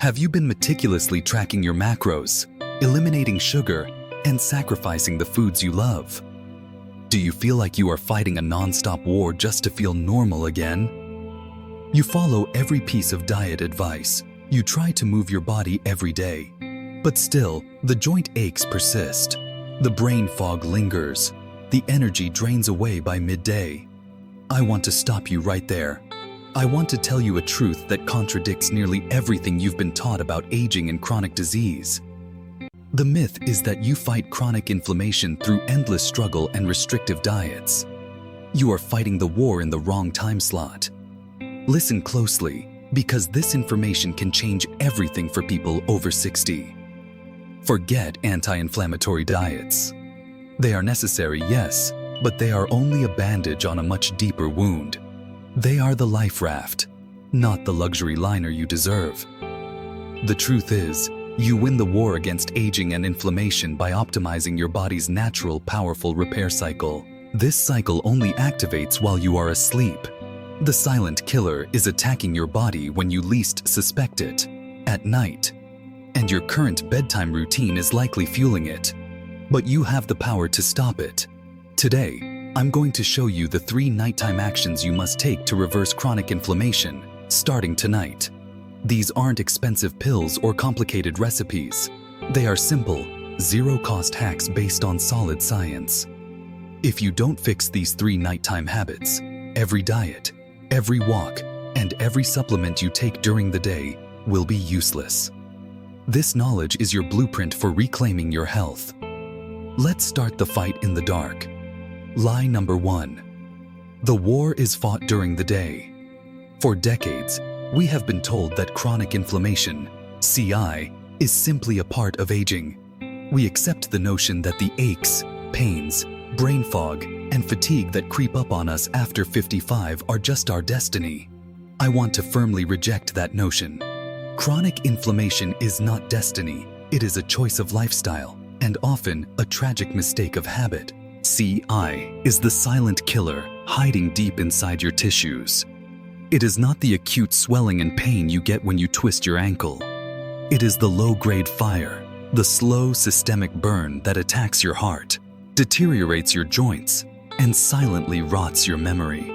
Have you been meticulously tracking your macros, eliminating sugar, and sacrificing the foods you love? Do you feel like you are fighting a non-stop war just to feel normal again? You follow every piece of diet advice. You try to move your body every day. But still, the joint aches persist. The brain fog lingers. The energy drains away by midday. I want to stop you right there. I want to tell you a truth that contradicts nearly everything you've been taught about aging and chronic disease. The myth is that you fight chronic inflammation through endless struggle and restrictive diets. You are fighting the war in the wrong time slot. Listen closely, because this information can change everything for people over 60. Forget anti-inflammatory diets. They are necessary, yes, but they are only a bandage on a much deeper wound. They are the life raft, not the luxury liner you deserve. The truth is, you win the war against aging and inflammation by optimizing your body's natural, powerful repair cycle. This cycle only activates while you are asleep. The silent killer is attacking your body when you least suspect it, at night. And your current bedtime routine is likely fueling it. But you have the power to stop it. Today, I'm going to show you the 3 nighttime actions you must take to reverse chronic inflammation, starting tonight. These aren't expensive pills or complicated recipes. They are simple, zero-cost hacks based on solid science. If you don't fix these 3 nighttime habits, every diet, every walk, and every supplement you take during the day will be useless. This knowledge is your blueprint for reclaiming your health. Let's start the fight in the dark. Lie number 1. The war is fought during the day. For decades, we have been told that chronic inflammation, CI, is simply a part of aging. We accept the notion that the aches, pains, brain fog, and fatigue that creep up on us after 55 are just our destiny. I want to firmly reject that notion. Chronic inflammation is not destiny, it is a choice of lifestyle, and often a tragic mistake of habit. CI is the silent killer hiding deep inside your tissues. It is not the acute swelling and pain you get when you twist your ankle. It is the low-grade fire, the slow systemic burn that attacks your heart, deteriorates your joints, and silently rots your memory.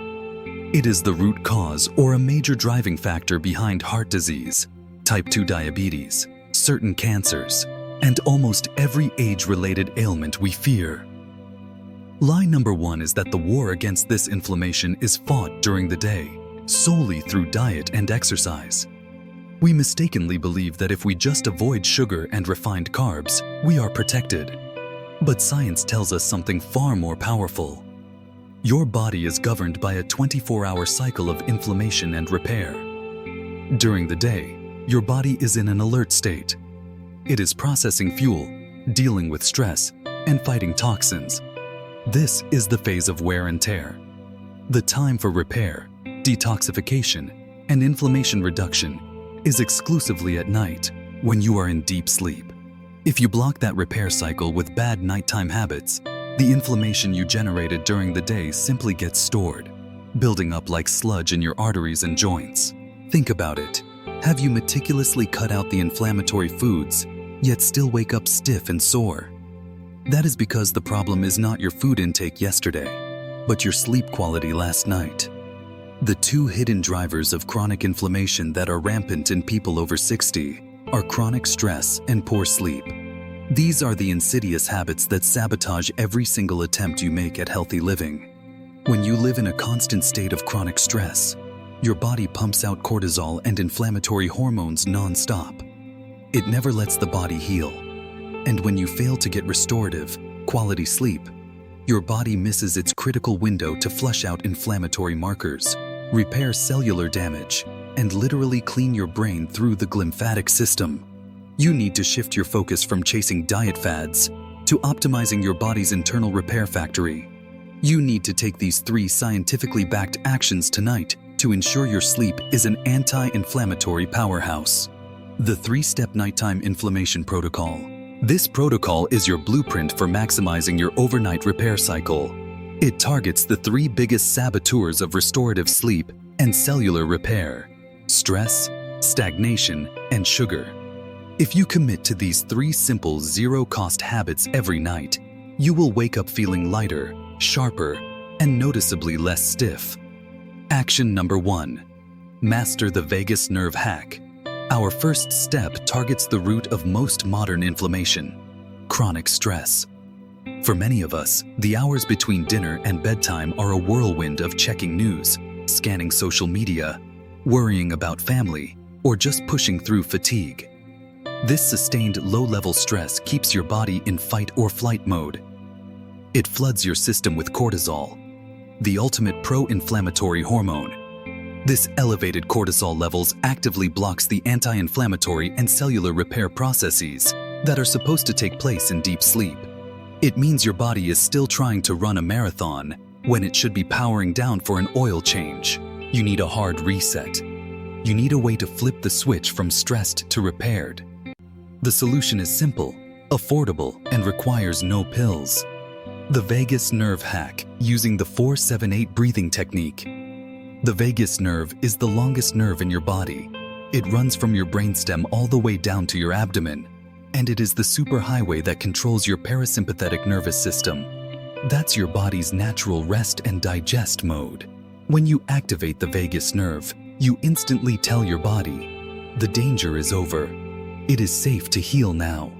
It is the root cause or a major driving factor behind heart disease, type 2 diabetes, certain cancers, and almost every age-related ailment we fear. Lie number 1 is that the war against this inflammation is fought during the day, solely through diet and exercise. We mistakenly believe that if we just avoid sugar and refined carbs, we are protected. But science tells us something far more powerful. Your body is governed by a 24-hour cycle of inflammation and repair. During the day, your body is in an alert state. It is processing fuel, dealing with stress, and fighting toxins. This is the phase of wear and tear. The time for repair, detoxification, and inflammation reduction is exclusively at night when you are in deep sleep. If you block that repair cycle with bad nighttime habits, the inflammation you generated during the day simply gets stored, building up like sludge in your arteries and joints. Think about it. Have you meticulously cut out the inflammatory foods, yet still wake up stiff and sore? That is because the problem is not your food intake yesterday, but your sleep quality last night. The 2 hidden drivers of chronic inflammation that are rampant in people over 60 are chronic stress and poor sleep. These are the insidious habits that sabotage every single attempt you make at healthy living. When you live in a constant state of chronic stress, your body pumps out cortisol and inflammatory hormones non-stop. It never lets the body heal. And when you fail to get restorative, quality sleep, your body misses its critical window to flush out inflammatory markers, repair cellular damage, and literally clean your brain through the glymphatic system. You need to shift your focus from chasing diet fads to optimizing your body's internal repair factory. You need to take these 3 scientifically backed actions tonight to ensure your sleep is an anti-inflammatory powerhouse. The 3-step nighttime inflammation protocol. This protocol is your blueprint for maximizing your overnight repair cycle. It targets the 3 biggest saboteurs of restorative sleep and cellular repair: stress, stagnation, and sugar. If you commit to these 3 simple zero-cost habits every night, you will wake up feeling lighter, sharper, and noticeably less stiff. Action number 1. Master the vagus nerve hack. Our first step targets the root of most modern inflammation: chronic stress. For many of us, the hours between dinner and bedtime are a whirlwind of checking news, scanning social media, worrying about family, or just pushing through fatigue. This sustained low-level stress keeps your body in fight or flight mode. It floods your system with cortisol, the ultimate pro-inflammatory hormone. This elevated cortisol levels actively blocks the anti-inflammatory and cellular repair processes that are supposed to take place in deep sleep. It means your body is still trying to run a marathon when it should be powering down for an oil change. You need a hard reset. You need a way to flip the switch from stressed to repaired. The solution is simple, affordable, and requires no pills. The vagus nerve hack, using the 4-7-8 breathing technique. The vagus nerve is the longest nerve in your body. It runs from your brainstem all the way down to your abdomen, and it is the superhighway that controls your parasympathetic nervous system. That's your body's natural rest and digest mode. When you activate the vagus nerve, you instantly tell your body, the danger is over. It is safe to heal now.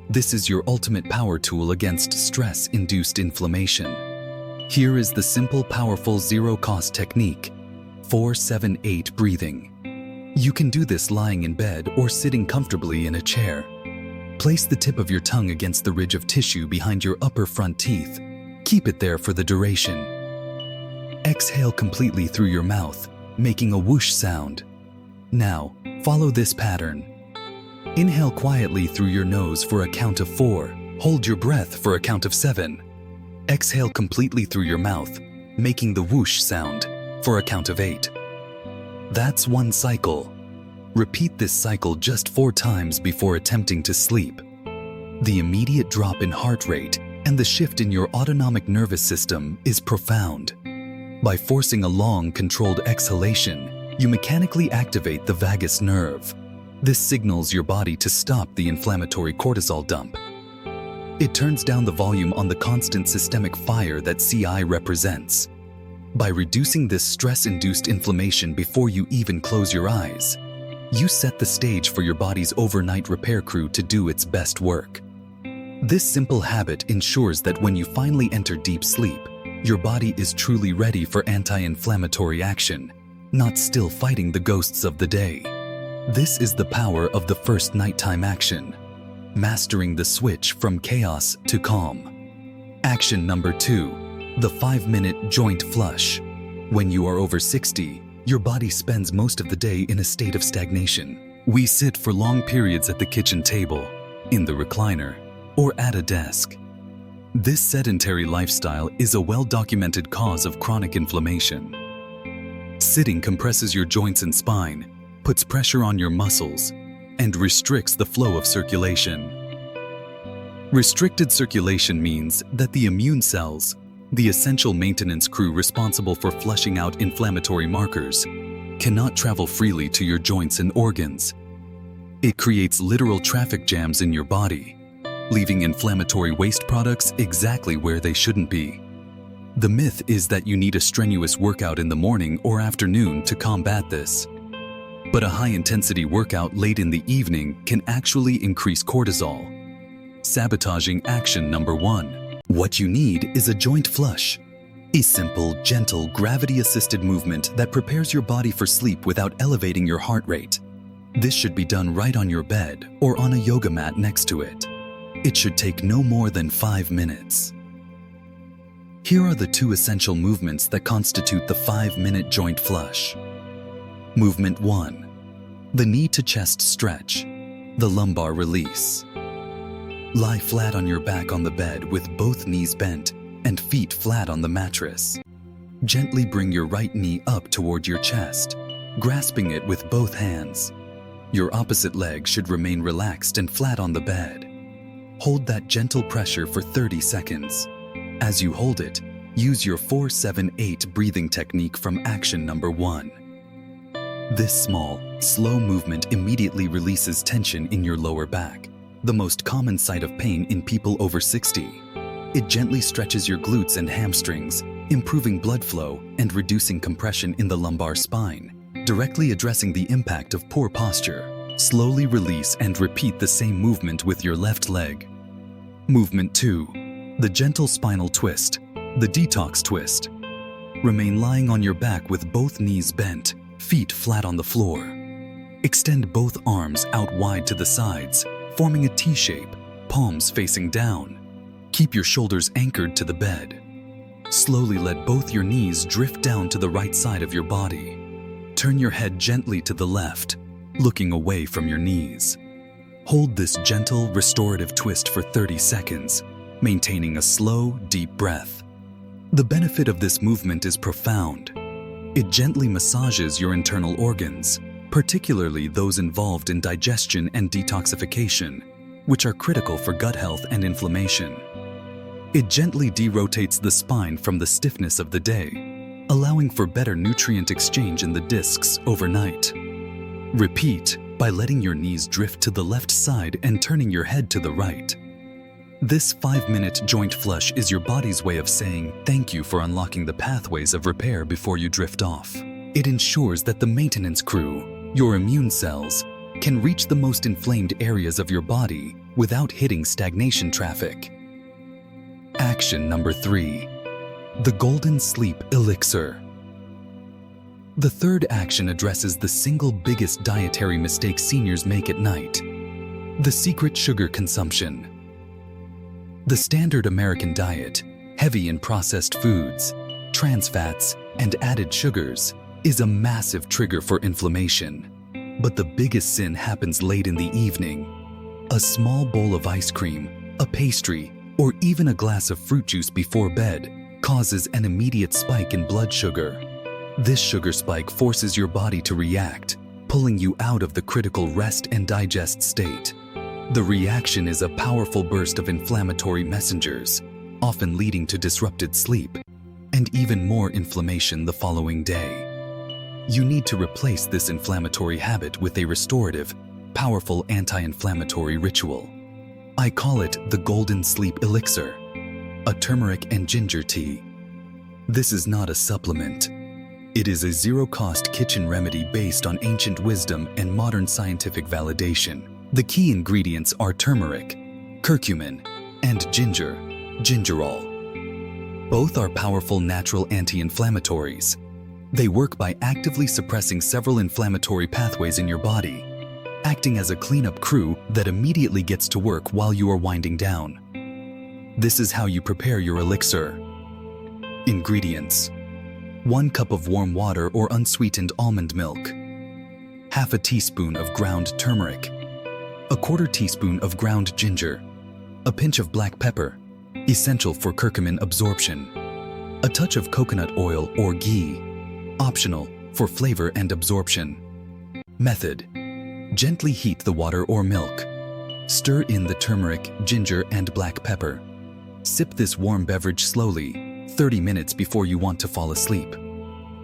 This is your ultimate power tool against stress-induced inflammation. Here is the simple, powerful, zero-cost technique: 4-7-8 breathing. You can do this lying in bed or sitting comfortably in a chair. Place the tip of your tongue against the ridge of tissue behind your upper front teeth. Keep it there for the duration. Exhale completely through your mouth, making a whoosh sound. Now, follow this pattern. Inhale quietly through your nose for a count of 4. Hold your breath for a count of 7. Exhale completely through your mouth, making the whoosh sound, for a count of 8. That's one cycle. Repeat this cycle just 4 times before attempting to sleep. The immediate drop in heart rate and the shift in your autonomic nervous system is profound. By forcing a long, controlled exhalation, you mechanically activate the vagus nerve. This signals your body to stop the inflammatory cortisol dump. It turns down the volume on the constant systemic fire that CI represents. By reducing this stress-induced inflammation before you even close your eyes, you set the stage for your body's overnight repair crew to do its best work. This simple habit ensures that when you finally enter deep sleep, your body is truly ready for anti-inflammatory action, not still fighting the ghosts of the day. This is the power of the first nighttime action, mastering the switch from chaos to calm. Action number 2, the 5-minute joint flush. When you are over 60, your body spends most of the day in a state of stagnation. We sit for long periods at the kitchen table, in the recliner, or at a desk. This sedentary lifestyle is a well-documented cause of chronic inflammation. Sitting compresses your joints and spine, puts pressure on your muscles, and restricts the flow of circulation. Restricted circulation means that the immune cells, the essential maintenance crew responsible for flushing out inflammatory markers, cannot travel freely to your joints and organs. It creates literal traffic jams in your body, leaving inflammatory waste products exactly where they shouldn't be. The myth is that you need a strenuous workout in the morning or afternoon to combat this. But a high-intensity workout late in the evening can actually increase cortisol, sabotaging action number 1. What you need is a joint flush, a simple, gentle, gravity-assisted movement that prepares your body for sleep without elevating your heart rate. This should be done right on your bed or on a yoga mat next to it. It should take no more than 5 minutes. Here are the 2 essential movements that constitute the 5-minute joint flush. Movement 1. The knee to chest stretch, the lumbar release. Lie flat on your back on the bed with both knees bent and feet flat on the mattress. Gently bring your right knee up toward your chest, grasping it with both hands. Your opposite leg should remain relaxed and flat on the bed. Hold that gentle pressure for 30 seconds. As you hold it, use your 4-7-8 breathing technique from action number 1. This small, slow movement immediately releases tension in your lower back, the most common site of pain in people over 60. It gently stretches your glutes and hamstrings, improving blood flow and reducing compression in the lumbar spine, directly addressing the impact of poor posture. Slowly release and repeat the same movement with your left leg. Movement 2. The gentle spinal twist, the detox twist. Remain lying on your back with both knees bent, feet flat on the floor. Extend both arms out wide to the sides, forming a T shape, palms facing down. Keep your shoulders anchored to the bed. Slowly let both your knees drift down to the right side of your body. Turn your head gently to the left, looking away from your knees. Hold this gentle, restorative twist for 30 seconds, maintaining a slow, deep breath. The benefit of this movement is profound. It gently massages your internal organs, particularly those involved in digestion and detoxification, which are critical for gut health and inflammation. It gently derotates the spine from the stiffness of the day, allowing for better nutrient exchange in the discs overnight. Repeat by letting your knees drift to the left side and turning your head to the right. This 5-minute joint flush is your body's way of saying thank you for unlocking the pathways of repair before you drift off. It ensures that the maintenance crew, your immune cells, can reach the most inflamed areas of your body without hitting stagnation traffic. Action number 3. The Golden Sleep Elixir. The third action addresses the single biggest dietary mistake seniors make at night: the secret sugar consumption. The standard American diet, heavy in processed foods, trans fats, and added sugars, is a massive trigger for inflammation. But the biggest sin happens late in the evening. A small bowl of ice cream, a pastry, or even a glass of fruit juice before bed causes an immediate spike in blood sugar. This sugar spike forces your body to react, pulling you out of the critical rest and digest state. The reaction is a powerful burst of inflammatory messengers, often leading to disrupted sleep and even more inflammation the following day. You need to replace this inflammatory habit with a restorative, powerful anti-inflammatory ritual. I call it the Golden Sleep Elixir, a turmeric and ginger tea. This is not a supplement. It is a zero-cost kitchen remedy based on ancient wisdom and modern scientific validation. The key ingredients are turmeric, curcumin, and gingerol. Both are powerful natural anti-inflammatories. They work by actively suppressing several inflammatory pathways in your body, acting as a cleanup crew that immediately gets to work while you are winding down. This is how you prepare your elixir. Ingredients: 1 cup of warm water or unsweetened almond milk, half a teaspoon of ground turmeric, a 1/4 teaspoon of ground ginger, a pinch of black pepper, essential for curcumin absorption, a touch of coconut oil or ghee, optional for flavor and absorption. Method: gently heat the water or milk. Stir in the turmeric, ginger, and black pepper. Sip this warm beverage slowly, 30 minutes before you want to fall asleep.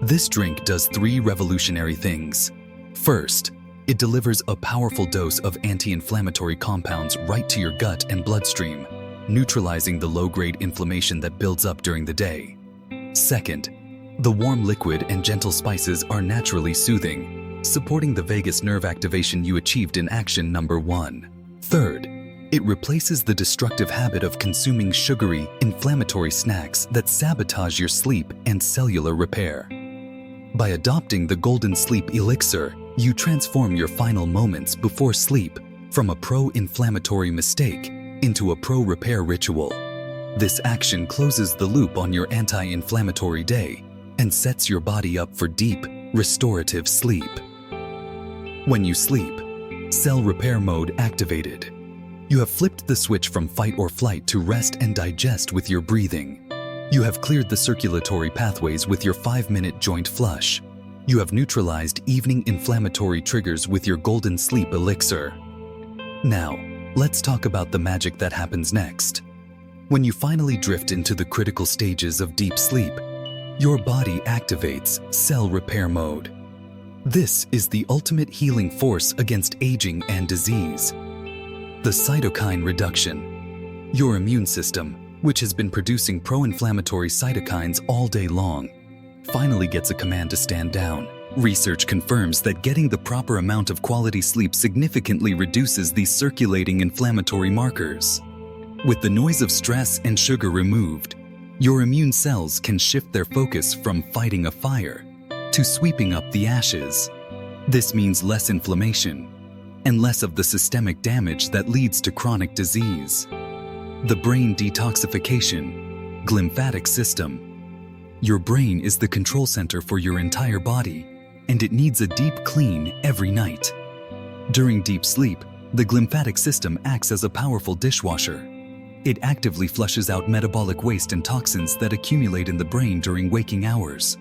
This drink does 3 revolutionary things. First, it delivers a powerful dose of anti-inflammatory compounds right to your gut and bloodstream, neutralizing the low-grade inflammation that builds up during the day. Second, the warm liquid and gentle spices are naturally soothing, supporting the vagus nerve activation you achieved in action number 1. Third, it replaces the destructive habit of consuming sugary, inflammatory snacks that sabotage your sleep and cellular repair. By adopting the Golden Sleep Elixir, you transform your final moments before sleep from a pro-inflammatory mistake into a pro-repair ritual. This action closes the loop on your anti-inflammatory day and sets your body up for deep, restorative sleep. When you sleep, cell repair mode activated. You have flipped the switch from fight or flight to rest and digest with your breathing. You have cleared the circulatory pathways with your 5-minute joint flush. You have neutralized evening inflammatory triggers with your Golden Sleep Elixir. Now, let's talk about the magic that happens next. When you finally drift into the critical stages of deep sleep, your body activates cell repair mode. This is the ultimate healing force against aging and disease. The cytokine reduction. Your immune system, which has been producing pro-inflammatory cytokines all day long, finally gets a command to stand down. Research confirms that getting the proper amount of quality sleep significantly reduces these circulating inflammatory markers. With the noise of stress and sugar removed, your immune cells can shift their focus from fighting a fire to sweeping up the ashes. This means less inflammation and less of the systemic damage that leads to chronic disease. The brain detoxification, glymphatic system. Your brain is the control center for your entire body, and it needs a deep clean every night. During deep sleep, the glymphatic system acts as a powerful dishwasher. It actively flushes out metabolic waste and toxins that accumulate in the brain during waking hours.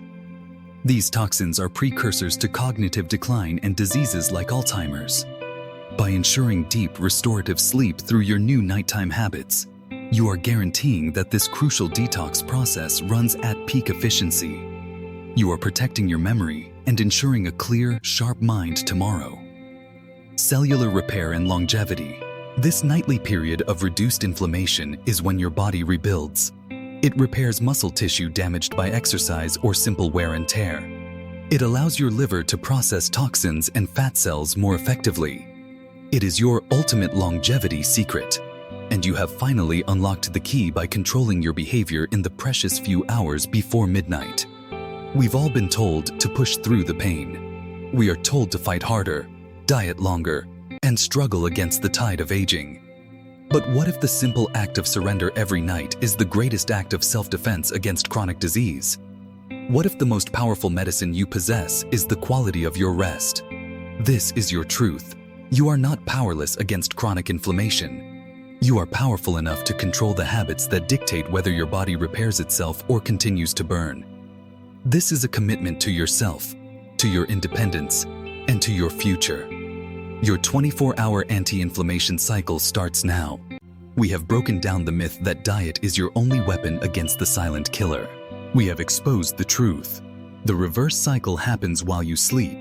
These toxins are precursors to cognitive decline and diseases like Alzheimer's. By ensuring deep, restorative sleep through your new nighttime habits, you are guaranteeing that this crucial detox process runs at peak efficiency. You are protecting your memory and ensuring a clear, sharp mind tomorrow. Cellular repair and longevity. This nightly period of reduced inflammation is when your body rebuilds. It repairs muscle tissue damaged by exercise or simple wear and tear. It allows your liver to process toxins and fat cells more effectively. It is your ultimate longevity secret, and you have finally unlocked the key by controlling your behavior in the precious few hours before midnight. We've all been told to push through the pain. We are told to fight harder, diet longer, and struggle against the tide of aging. But what if the simple act of surrender every night is the greatest act of self-defense against chronic disease? What if the most powerful medicine you possess is the quality of your rest? This is your truth. You are not powerless against chronic inflammation. You are powerful enough to control the habits that dictate whether your body repairs itself or continues to burn. This is a commitment to yourself, to your independence, and to your future. Your 24-hour anti-inflammation cycle starts now. We have broken down the myth that diet is your only weapon against the silent killer. We have exposed the truth. The reverse cycle happens while you sleep,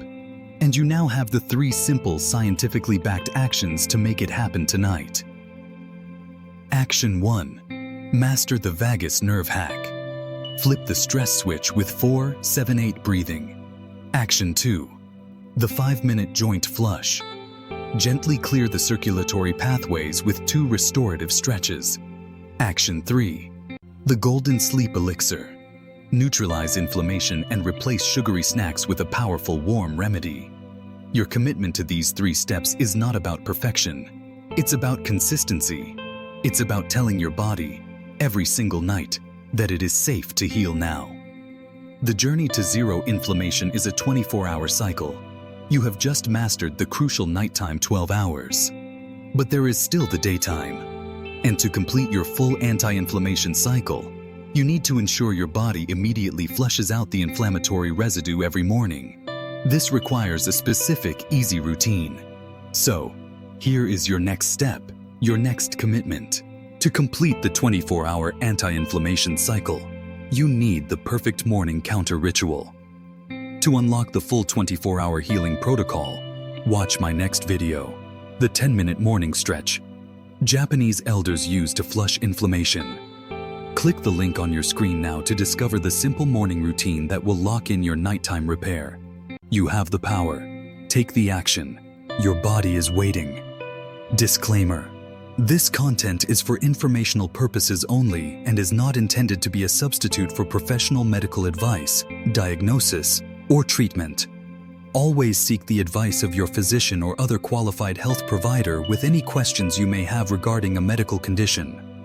and you now have the 3 simple, scientifically backed actions to make it happen tonight. Action 1. Master the vagus nerve hack. Flip the stress switch with 4-7-8 breathing. Action 2. The 5-minute joint flush. Gently clear the circulatory pathways with 2 restorative stretches. Action 3. The Golden Sleep Elixir. Neutralize inflammation and replace sugary snacks with a powerful warm remedy. Your commitment to these 3 steps is not about perfection. It's about consistency. It's about telling your body, every single night, that it is safe to heal now. The journey to zero inflammation is a 24-hour cycle. You have just mastered the crucial nighttime 12 hours. But there is still the daytime. And to complete your full anti-inflammation cycle, you need to ensure your body immediately flushes out the inflammatory residue every morning. This requires a specific, easy routine. So, here is your next step, your next commitment. To complete the 24-hour anti-inflammation cycle, you need the perfect morning counter ritual. To unlock the full 24-hour healing protocol, watch my next video, the 10-minute morning stretch. Japanese elders use to flush inflammation. Click the link on your screen now to discover the simple morning routine that will lock in your nighttime repair. You have the power. Take the action. Your body is waiting. Disclaimer: this content is for informational purposes only and is not intended to be a substitute for professional medical advice, diagnosis, or treatment. Always seek the advice of your physician or other qualified health provider with any questions you may have regarding a medical condition.